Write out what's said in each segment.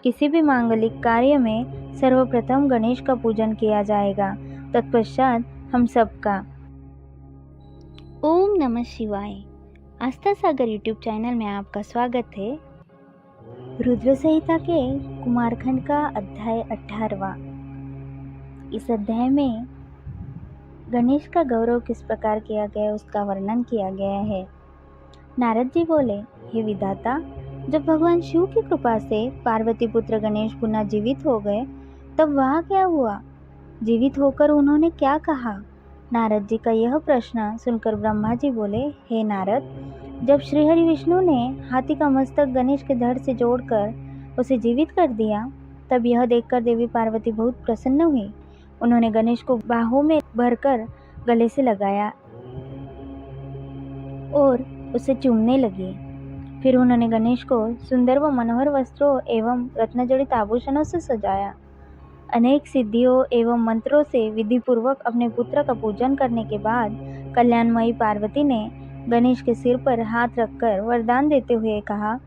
किसी भी मांगलिक कार्य में सर्वप्रथम गणेश का पूजन किया जाएगा, तत्पश्चात हम सबका। ओम नमः शिवाय। आस्था सागर यूट्यूब चैनल में आपका स्वागत है। रुद्र संहिता के कुमारखंड का अध्याय 18वां। इस अध्याय में गणेश का गौरव किस प्रकार किया गया उसका वर्णन किया गया है। नारद जी बोले, हे विधाता, जब भगवान शिव की कृपा से पार्वती पुत्र गणेश पुनः जीवित हो गए तब वहाँ क्या हुआ? जीवित होकर उन्होंने क्या कहा? नारद जी का यह प्रश्न सुनकर ब्रह्मा जी बोले, हे नारद, जब श्रीहरि विष्णु ने हाथी का मस्तक गणेश के धड़ से जोड़कर उसे जीवित कर दिया तब यह देखकर देवी पार्वती बहुत प्रसन्न हुई। उन्होंने गणेश को बाहों में भरकर गले से लगाया और उसे चूमने लगी। फिर उन्होंने गणेश को सुंदर व मनोहर वस्त्रों एवं रत्नजड़ित आभूषणों से सजाया। अनेक सिद्धियों एवं मंत्रों से विधिपूर्वक अपने पुत्र का पूजन करने के बाद कल्याणमयी पार्वती ने गणेश के सिर पर हाथ रखकर वरदान देते हुए कहा,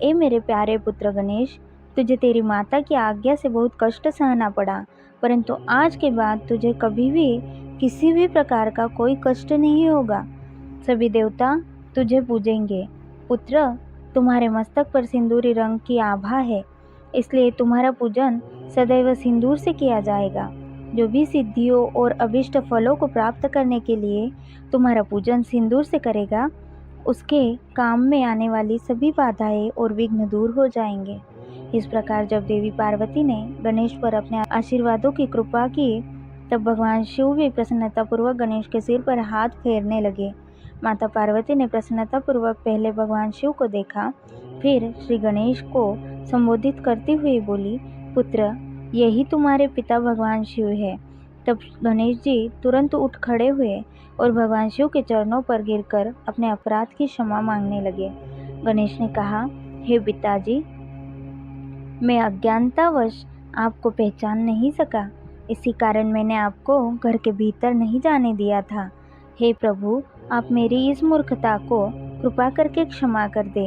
ए मेरे प्यारे पुत्र गणेश, तुझे तेरी माता की आज्ञा से बहुत कष्ट सहना पड़ा, परंतु आज के बाद तुझे कभी भी किसी भी प्रकार का कोई कष्ट नहीं होगा। सभी देवता तुझे पूजेंगे। पुत्र, तुम्हारे मस्तक पर सिंदूरी रंग की आभा है, इसलिए तुम्हारा पूजन सदैव सिंदूर से किया जाएगा। जो भी सिद्धियों और अभिष्ट फलों को प्राप्त करने के लिए तुम्हारा पूजन सिंदूर से करेगा, उसके काम में आने वाली सभी बाधाएं और विघ्न दूर हो जाएंगे। इस प्रकार जब देवी पार्वती ने गणेश पर अपने आशीर्वादों की कृपा की तब भगवान शिव भी प्रसन्नतापूर्वक गणेश के सिर पर हाथ फेरने लगे। माता पार्वती ने प्रसन्नतापूर्वक पहले भगवान शिव को देखा, फिर श्री गणेश को संबोधित करती हुई बोली, पुत्र, यही तुम्हारे पिता भगवान शिव है। तब गणेश जी तुरंत उठ खड़े हुए और भगवान शिव के चरणों पर गिरकर अपने अपराध की क्षमा मांगने लगे। गणेश ने कहा, हे पिताजी, मैं अज्ञानतावश आपको पहचान नहीं सका, इसी कारण मैंने आपको घर के भीतर नहीं जाने दिया था। हे प्रभु, आप मेरी इस मूर्खता को कृपा करके क्षमा कर दे।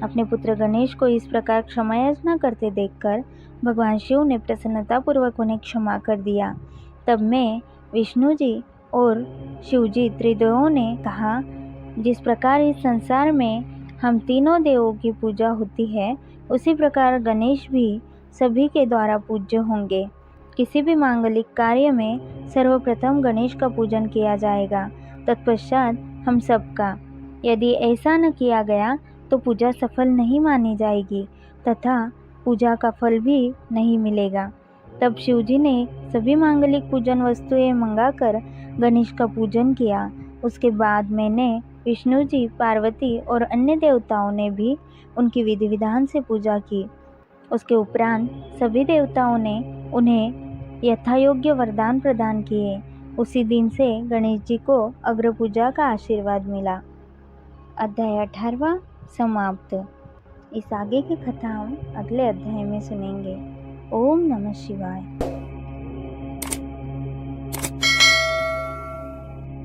अपने पुत्र गणेश को इस प्रकार क्षमा याचना करते देखकर भगवान शिव ने प्रसन्नतापूर्वक उन्हें क्षमा कर दिया। तब मैं, विष्णु जी और शिव जी त्रिदेवों ने कहा, जिस प्रकार इस संसार में हम तीनों देवों की पूजा होती है, उसी प्रकार गणेश भी सभी के द्वारा पूज्य होंगे। किसी भी मांगलिक कार्य में सर्वप्रथम गणेश का पूजन किया जाएगा, तत्पश्चात हम सबका। यदि ऐसा न किया गया तो पूजा सफल नहीं मानी जाएगी तथा पूजा का फल भी नहीं मिलेगा। तब शिवजी ने सभी मांगलिक पूजन वस्तुएं मंगाकर गणेश का पूजन किया। उसके बाद मैंने, विष्णु जी, पार्वती और अन्य देवताओं ने भी उनकी विधि विधान से पूजा की। उसके उपरांत सभी देवताओं ने उन्हें यथायोग्य वरदान प्रदान किए। उसी दिन से गणेश जी को अग्र पूजा का आशीर्वाद मिला। अध्याय 18वां समाप्त। इस आगे की कथा हम अगले अध्याय में सुनेंगे। ओम नमः शिवाय।